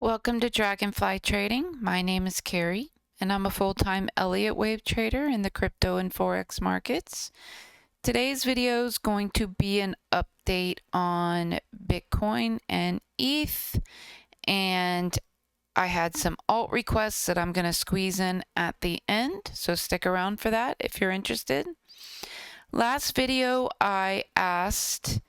Welcome to Dragonfly Trading. My name is Carrie, and I'm a full-time Elliott Wave trader in the crypto and Forex markets. Today's video is going to be an update on Bitcoin and ETH, and I had some alt requests that I'm going to squeeze in at the end, so stick around for that if you're interested. Last video, I asked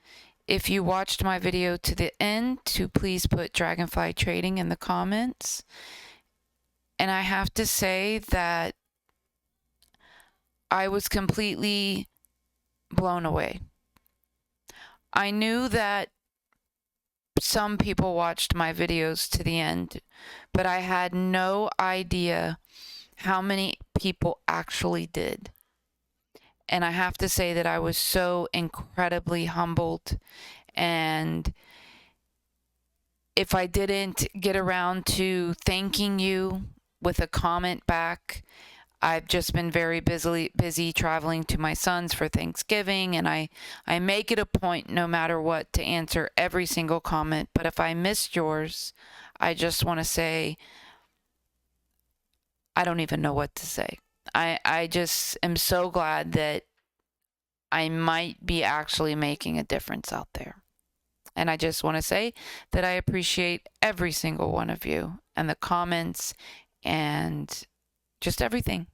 if you watched my video to the end to please put Dragonfly Trading in the comments. And I have to say that I was completely blown away. I knew that some people watched my videos to the end, but I had no idea how many people actually did. And I have to say that I was so incredibly humbled. And if I didn't get around to thanking you with a comment back, I've just been very busy traveling to my son's for Thanksgiving, and I make it a point no matter what to answer every single comment. But if I missed yours, I just want to say I don't even know what to say. I just am so glad that I might be actually making a difference out there. And I just want to say that I appreciate every single one of you and the comments and just everything.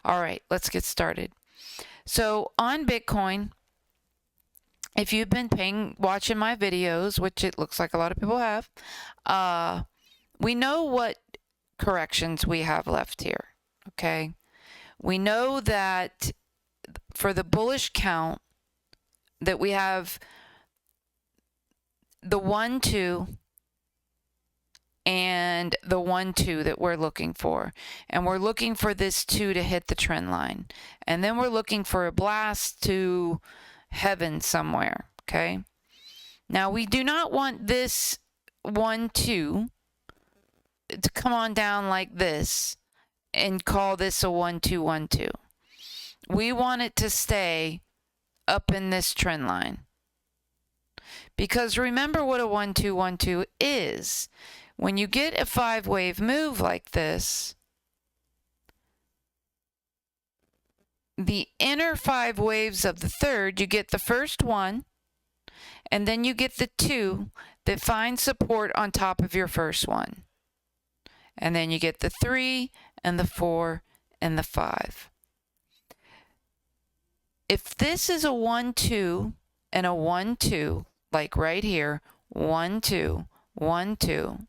All right, let's get started. So on Bitcoin, if you've been watching my videos, which it looks like a lot of people have, we know what corrections we have left here, okay? We know that for the bullish count that we have the 1-2 and the 1-2 that we're looking for. And we're looking for this 2 to hit the trend line. And then we're looking for a blast to heaven somewhere, okay? Now, we do not want this 1-2 to come on down like this and call this a 1-2-1-2. We want it to stay up in this trend line. Because remember what a 1-2-1-2 is. When you get a 5-wave move like this, the inner 5 waves of the third, you get the first one, and then you get the 2 that find support on top of your first one. And then you get the 3 and the 4 and the 5. If this is a 1-2 and a 1-2, like right here, 1-2, 1-2,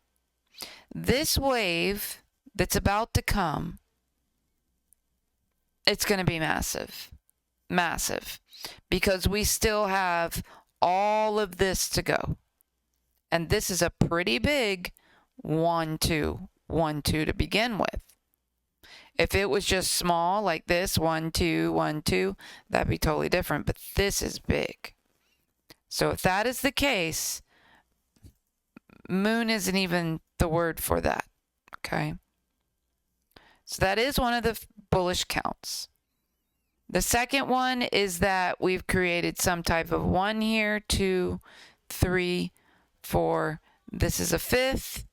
this wave that's about to come, it's going to be massive, because we still have all of this to go. And this is a pretty big 1-2, 1-2 to begin with. If it was just small like this, 1-2, 1-2, that'd be totally different. But this is big. So if that is the case, moon isn't even the word for that, okay? So that is one of the bullish counts. The second one is that we've created some type of 1 here, 2, 3, 4. This is a 5th.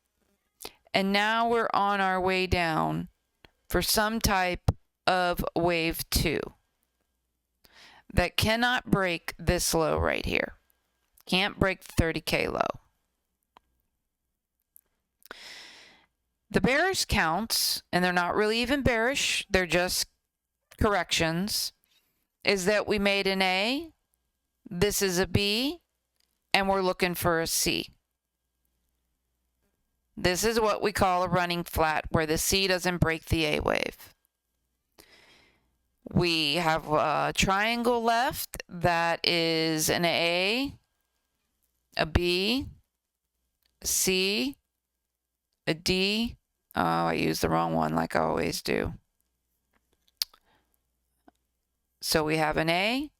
And now we're on our way down for some type of wave 2 that cannot break this low right here. Can't break the 30K low. The bearish counts, and they're not really even bearish, they're just corrections, is that we made an A, this is a B, and we're looking for a C. This is what we call a running flat, where the C doesn't break the A wave. We have a triangle left that is an A, a B, a C, a D. Oh, I used the wrong one like I always do. So we have an A,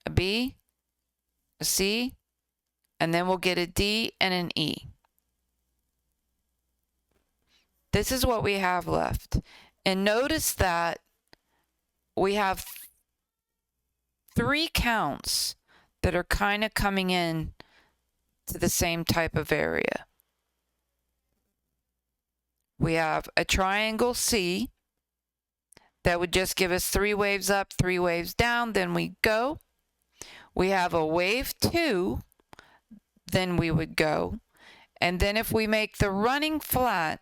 a B, a C, and then we'll get a D and an E. This is what we have left. And notice that we have 3 counts that are kind of coming in to the same type of area. We have a triangle C that would just give us 3 waves up, 3 waves down, then we go. We have a wave 2, then we would go. And then if we make the running flat,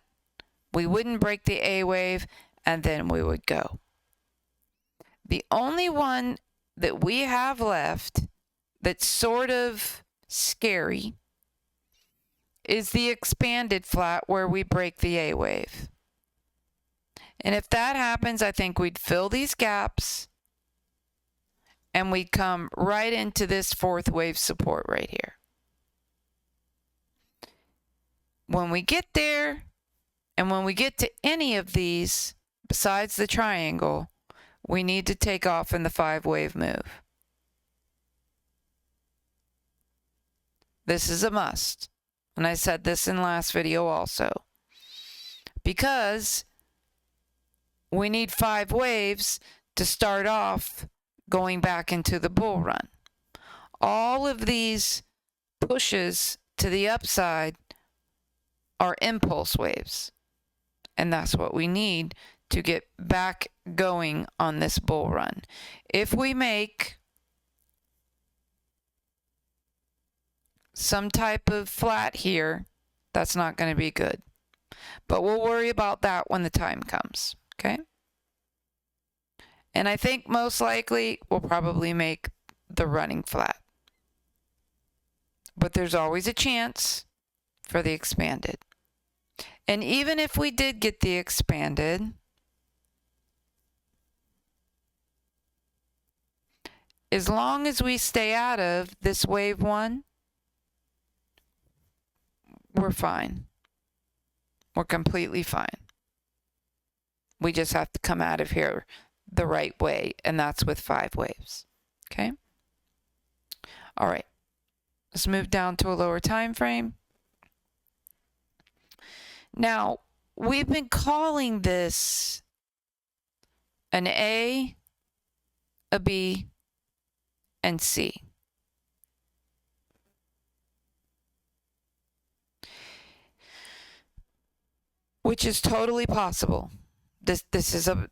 we wouldn't break the A wave, and then we would go. The only one that we have left that's sort of scary is the expanded flat where we break the A wave. And if that happens, I think we'd fill these gaps and we'd come right into this 4th wave support right here. When we get there, and when we get to any of these besides the triangle, we need to take off in the 5 wave move. This is a must. And I said this in last video also. Because we need 5 waves to start off going back into the bull run. All of these pushes to the upside are impulse waves. And that's what we need to get back going on this bull run. If we make some type of flat here, that's not going to be good. But we'll worry about that when the time comes, okay? And I think most likely we'll probably make the running flat. But there's always a chance for the expanded. And even if we did get the expanded, as long as we stay out of this wave 1, we're fine. We're completely fine. We just have to come out of here the right way, and that's with 5 waves. Okay? All right. Let's move down to a lower time frame. Now, we've been calling this an A, a B, and C. Which is totally possible. This is a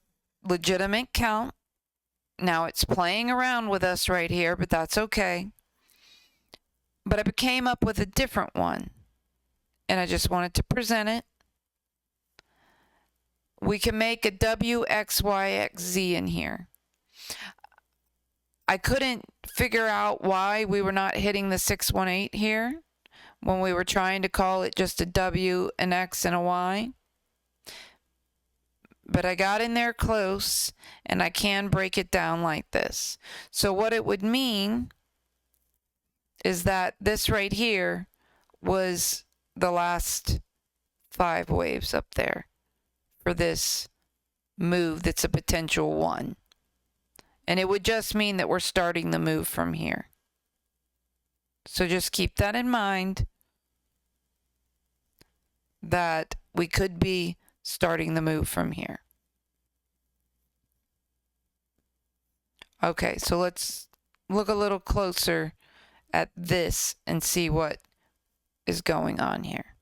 legitimate count. Now it's playing around with us right here, but that's okay. But I came up with a different one, and I just wanted to present it. We can make a WXYXZ in here. I couldn't figure out why we were not hitting the 618 here when we were trying to call it just a W, an X, and a Y. But I got in there close, and I can break it down like this. So what it would mean is that this right here was the last 5 waves up there for this move that's a potential 1. And it would just mean that we're starting the move from here. So just keep that in mind, that we could be starting the move from here. Okay, so let's look a little closer at this and see what is going on here.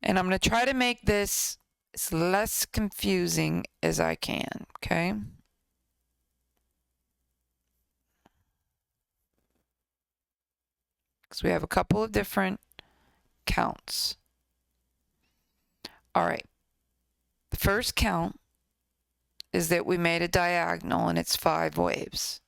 And I'm going to try to make this as less confusing as I can, okay? Because we have a couple of different counts. All right. The first count is that we made a diagonal and it's 5 waves.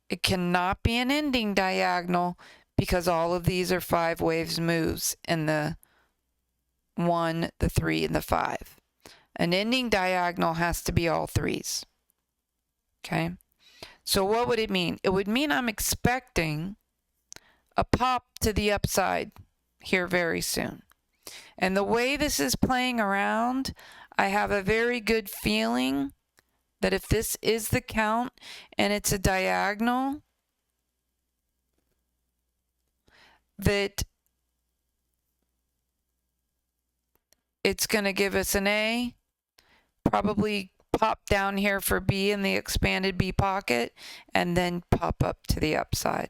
It cannot be an ending diagonal because all of these are 5 waves moves in the 1, the 3, and the 5. An ending diagonal has to be all 3s. Okay? So what would it mean? It would mean I'm expecting a pop to the upside here very soon. And the way this is playing around, I have a very good feeling that if this is the count and it's a diagonal, that it's going to give us an A, probably pop down here for B in the expanded B pocket, and then pop up to the upside.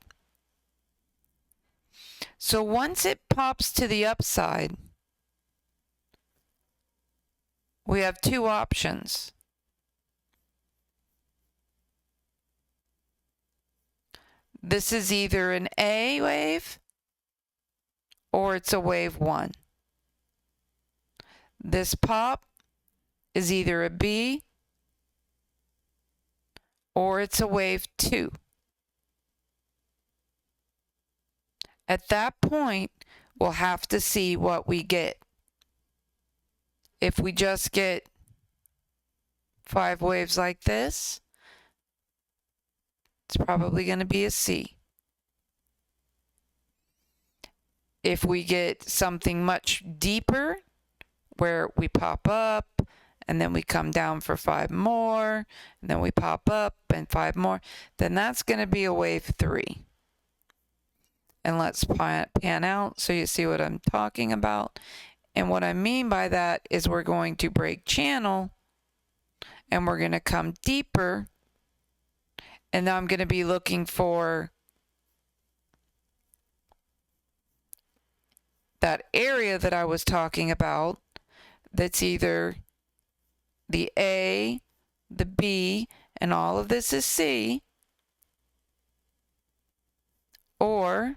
So once it pops to the upside, we have two options. This is either an A wave or it's a wave 1. This pop is either a B or it's a wave 2. At that point, we'll have to see what we get. If we just get 5 waves like this, it's probably going to be a C. If we get something much deeper, where we pop up, and then we come down for 5 more, and then we pop up and 5 more, then that's going to be a wave 3. And let's pan out so you see what I'm talking about. And what I mean by that is we're going to break channel, and we're going to come deeper, and now I'm going to be looking for that area that I was talking about that's either the A, the B, and all of this is C, or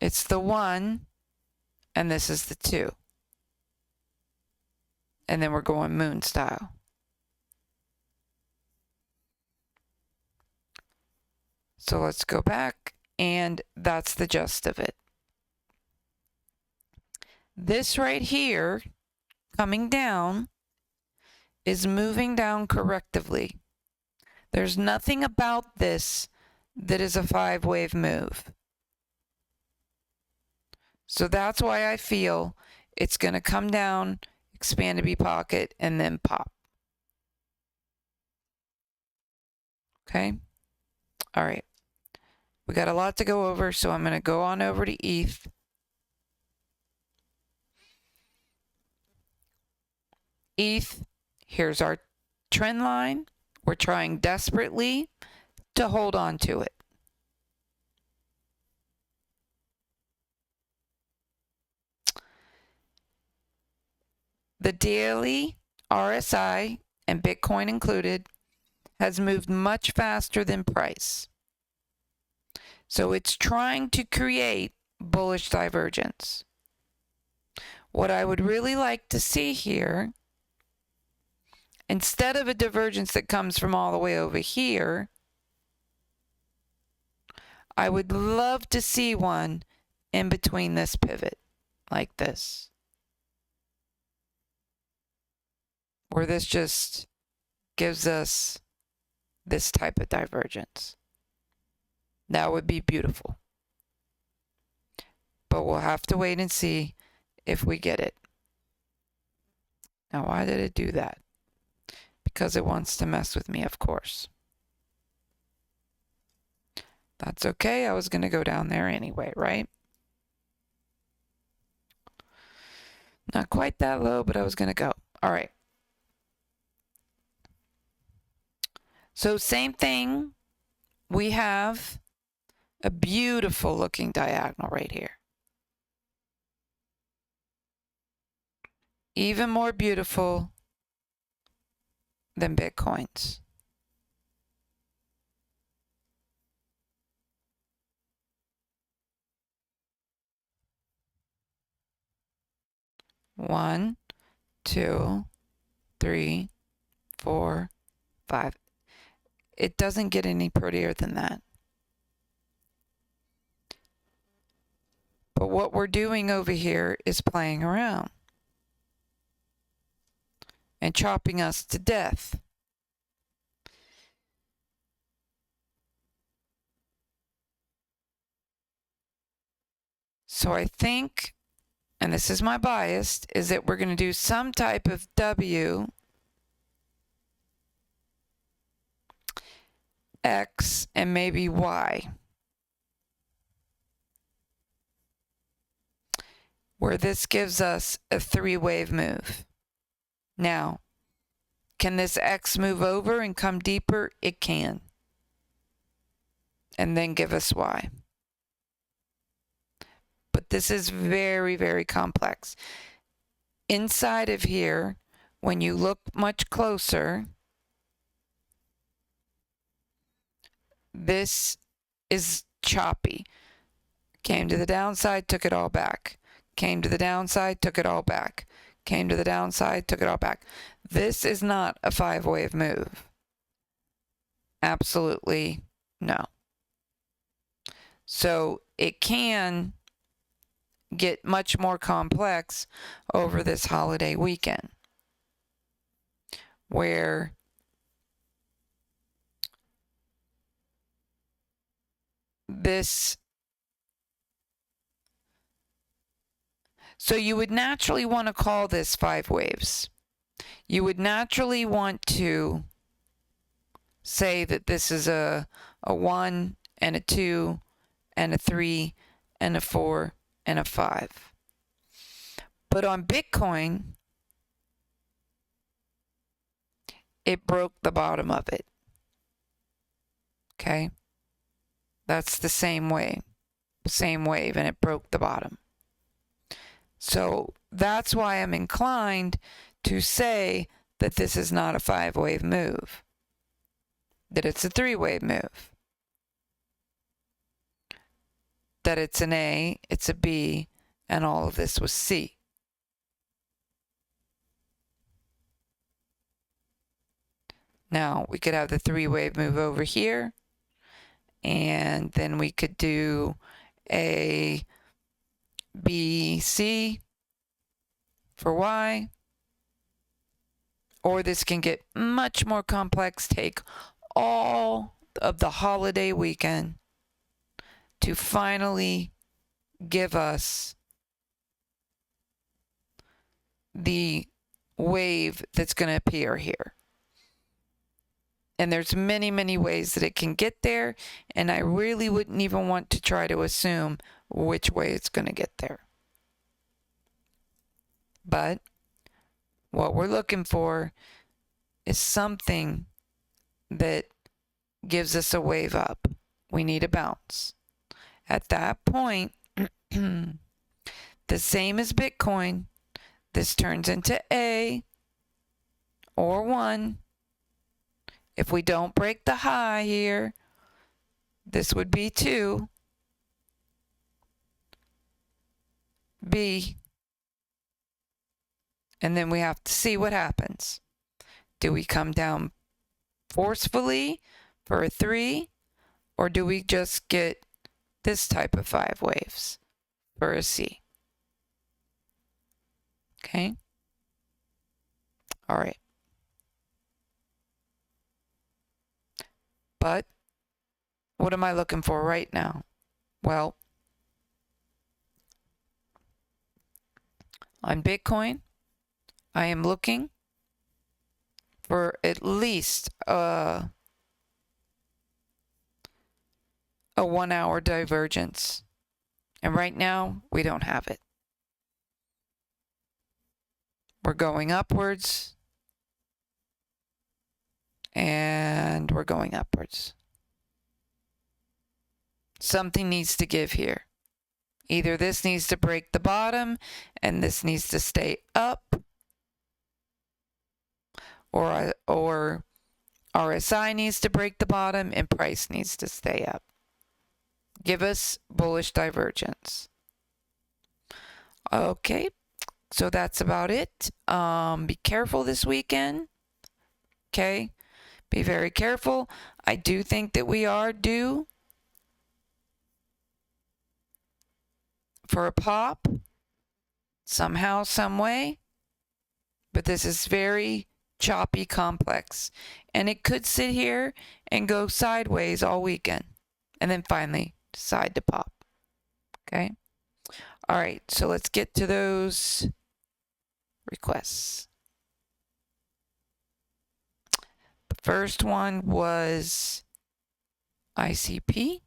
it's the 1 and this is the 2. And then we're going moon style. So let's go back, and that's the gist of it. This right here, coming down, is moving down correctively. There's nothing about this that is a 5-wave move. So that's why I feel it's going to come down, expand to be pocket, and then pop. Okay? All right. We got a lot to go over, so I'm going to go on over to ETH. ETH, here's our trend line. We're trying desperately to hold on to it. The daily RSI, and Bitcoin included, has moved much faster than price. So it's trying to create bullish divergence. What I would really like to see here, instead of a divergence that comes from all the way over here, I would love to see one in between this pivot, like this. Where this just gives us this type of divergence. That would be beautiful. But we'll have to wait and see if we get it. Now, why did it do that? Because it wants to mess with me, of course. That's okay. I was going to go down there anyway, right? Not quite that low, but I was going to go. All right. So same thing. We have a beautiful looking diagonal right here. Even more beautiful than Bitcoin's. One, 2, 3, 4, 5. It doesn't get any prettier than that. But what we're doing over here is playing around and chopping us to death. So I think, and this is my bias, is that we're going to do some type of W, X, and maybe Y, where this gives us a 3-wave move. Now, Can this X move over and come deeper? It can. And then give us Y. But this is very, very complex. Inside of here, when you look much closer, this is choppy. Came to the downside, took it all back. Came to the downside, took it all back. Came to the downside, took it all back. This is not a 5-wave move. Absolutely no. So it can get much more complex over this holiday weekend, where this, so you would naturally want to call this 5 waves. You would naturally want to say that this is a 1 and a 2 and a 3 and a 4 and a 5. But on Bitcoin, it broke the bottom of it. Okay? That's the same wave, and it broke the bottom. So that's why I'm inclined to say that this is not a 5-wave move, that it's a 3-wave move, that it's an A, it's a B, and all of this was C. Now, we could have the 3-wave move over here, and then we could do A, B, C for Y. Or this can get much more complex, take all of the holiday weekend to finally give us the wave that's going to appear here. And there's many, many ways that it can get there, and I really wouldn't even want to try to assume which way it's going to get there. But what we're looking for is something that gives us a wave up. We need a bounce. At that point, the same as Bitcoin, this turns into A or 1. If we don't break the high here, this would be 2, B, and then we have to see what happens. Do we come down forcefully for a 3, or do we just get this type of 5 waves for a C? Okay? All right. But what am I looking for right now? Well, on Bitcoin, I am looking for at least a 1-hour divergence. And right now, we don't have it. We're going upwards. And we're going upwards. Something needs to give here. Either this needs to break the bottom and this needs to stay up, or RSI needs to break the bottom and price needs to stay up. Give us bullish divergence. Okay, so that's about it. Be careful this weekend. Okay, be very careful. I do think that we are due for a pop somehow, some way, but this is very choppy, complex, and it could sit here and go sideways all weekend and then finally decide to pop. Okay, all right, so let's get to those requests. The first one was ICP.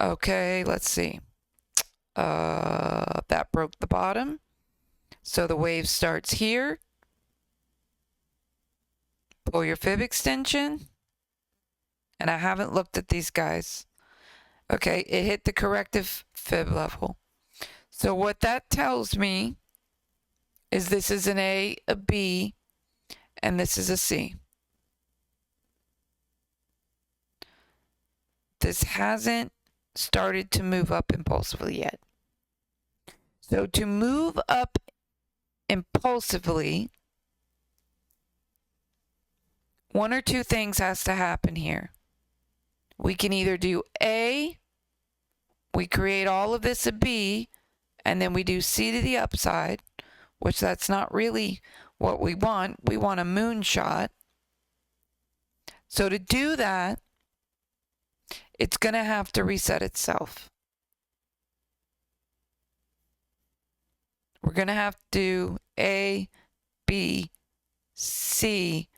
Okay, let's see. That broke the bottom. So the wave starts here. Pull your fib extension. And I haven't looked at these guys. Okay, it hit the corrective fib level. So what that tells me is this is an A, a B, and this is a C. This hasn't started to move up impulsively yet. So to move up impulsively, one or two things has to happen here. We can either do A, we create all of this a B, and then we do C to the upside, which that's not really what we want. We want a moonshot. So to do that, it's going to have to reset itself. We're going to have to do A, B, C,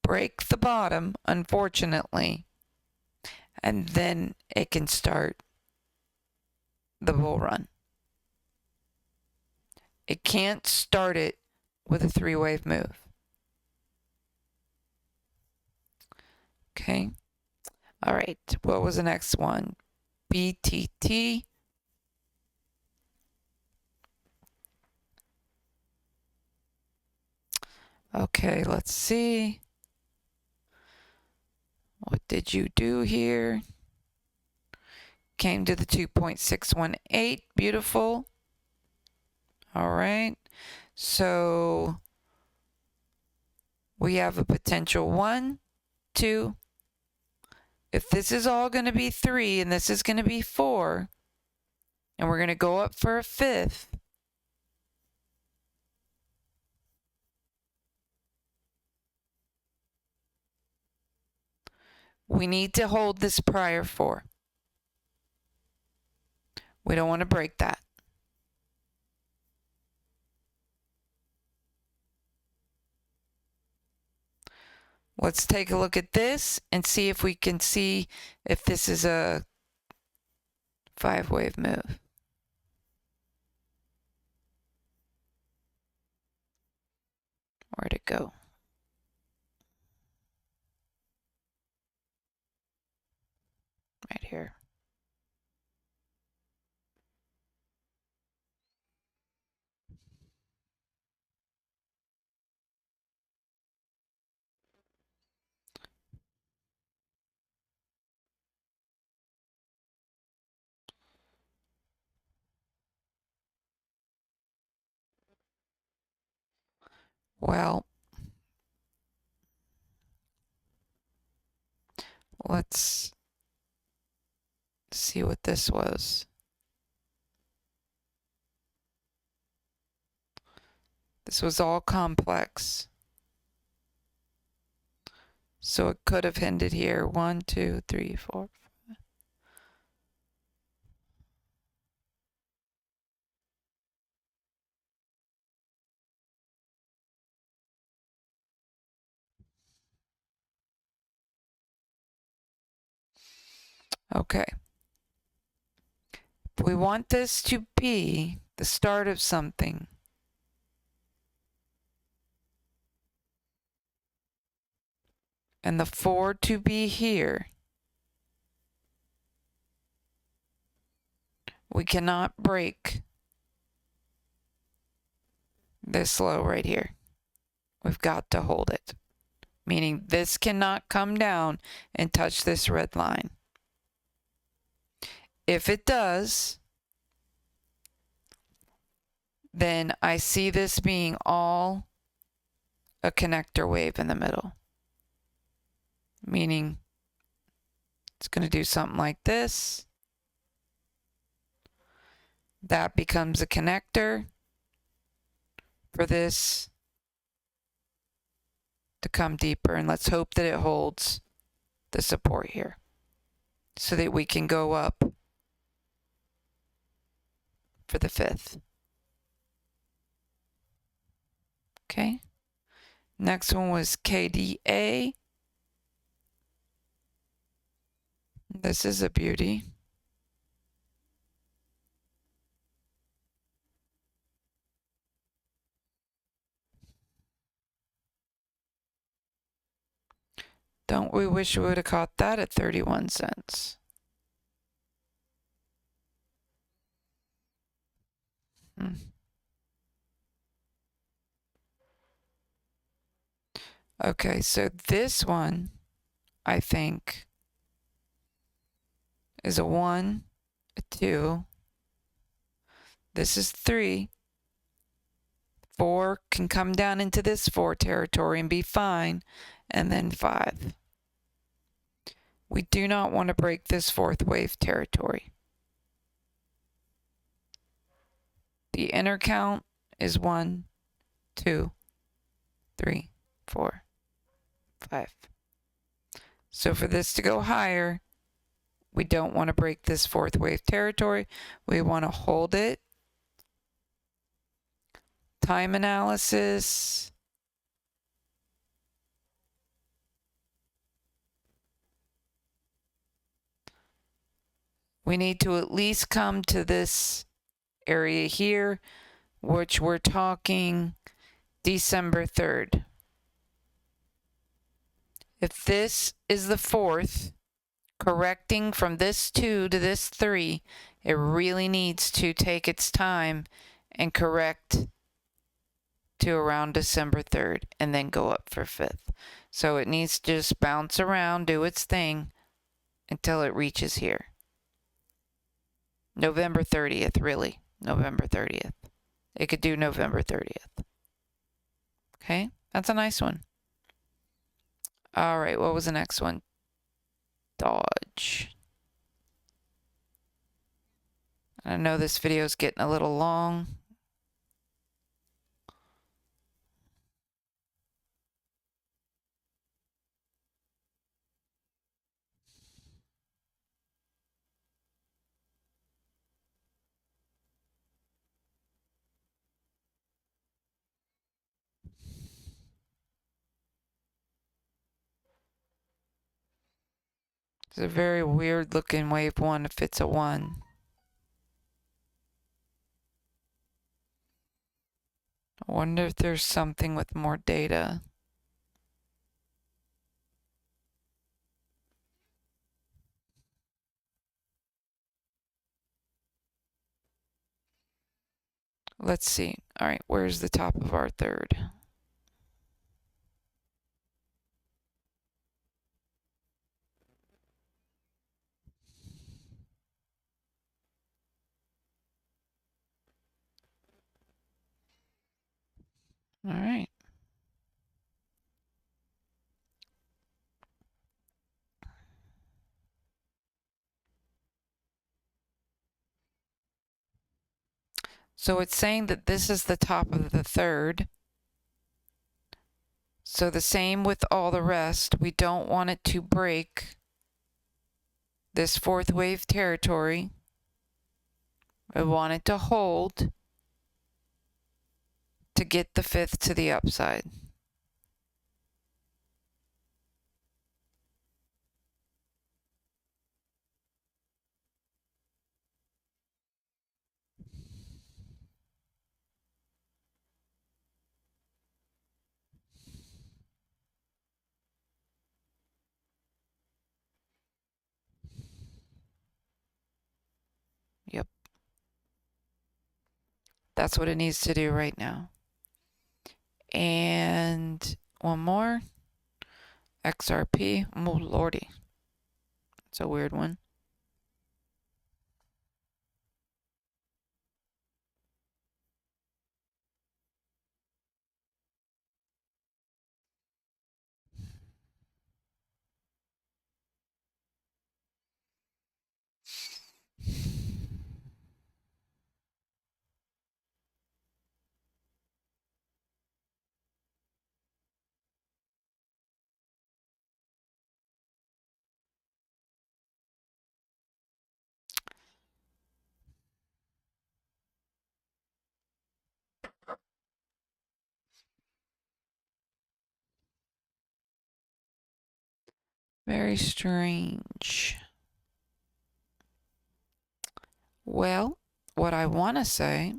break the bottom, unfortunately, and then it can start the bull run. It can't start it with a three-wave move. Okay. All right. What was the next one? BTT. Okay, let's see. What did you do here? Came to the 2.618. Beautiful. All right. So we have a potential 1, 2. If this is all going to be 3 and this is going to be 4, and we're going to go up for a 5th, we need to hold this prior 4. We don't want to break that. Let's take a look at this and see if we can see if this is a 5-wave move. Where'd it go? Right here. Well, let's see what this was. This was all complex. So it could have ended here. 1, 2, 3, 4. Okay. We want this to be the start of something. And the 4 to be here. We cannot break this low right here. We've got to hold it. Meaning this cannot come down and touch this red line. If it does, then I see this being all a connector wave in the middle. Meaning it's going to do something like this. That becomes a connector for this to come deeper. And let's hope that it holds the support here so that we can go up for the 5th. Okay. Next one was KDA. This is a beauty. Don't we wish we would have caught that at 31 cents? Okay, so this one, I think, is a 1, a 2. This is 3. 4 can come down into this 4 territory and be fine, and then 5. We do not want to break this 4th wave territory. The inner count is 1, 2, 3, 4, 5. So for this to go higher, we don't want to break this 4th wave territory. We want to hold it. Time analysis. We need to at least come to this area here, which we're talking December 3rd. If this is the 4th, correcting from this 2 to this 3, it really needs to take its time and correct to around December 3rd and then go up for 5th. So it needs to just bounce around, do its thing until it reaches here. November 30th, really. November 30th. It could do November 30th. Okay, that's a nice one. All right, what was the next one? DOGE. I know this video is getting a little long. It's a very weird looking wave 1 if it's a 1. I wonder if there's something with more data. Let's see. All right, where's the top of our 3rd? All right. So it's saying that this is the top of the 3rd. So the same with all the rest. We don't want it to break this 4th wave territory. We want it to hold to get the 5th to the upside. Yep. That's what it needs to do right now. And one more. XRP. Oh, lordy. It's a weird one. Very strange. Well, what I want to say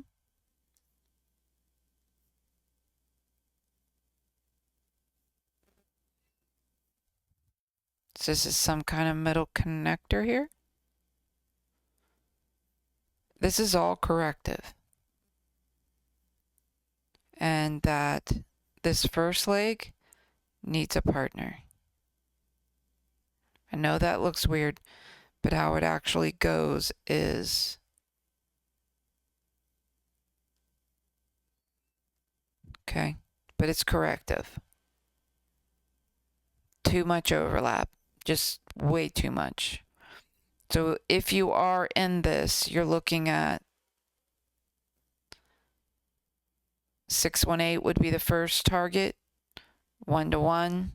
So this is some kind of middle connector here. This is all corrective. And that this first leg needs a partner. I know that looks weird, but how it actually goes is okay, but it's corrective. Too much overlap, just way too much. So if you are in this, you're looking at 618 would be the first target, 1-to-1,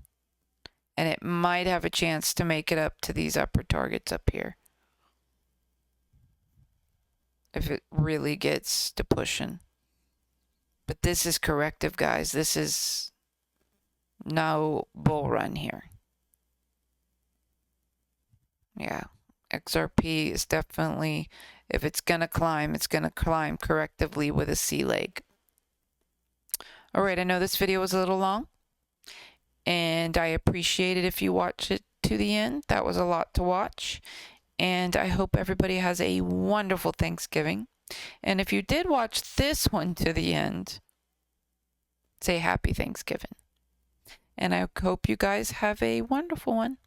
and it might have a chance to make it up to these upper targets up here if it really gets to pushing. But this is corrective, guys. This is no bull run here. Yeah, XRP is definitely, if it's going to climb, it's going to climb correctively with a C leg. All right, I know this video was a little long, and I appreciate it if you watch it to the end. That was a lot to watch, and I hope everybody has a wonderful Thanksgiving. And if you did watch this one to the end, say happy Thanksgiving. And I hope you guys have a wonderful one.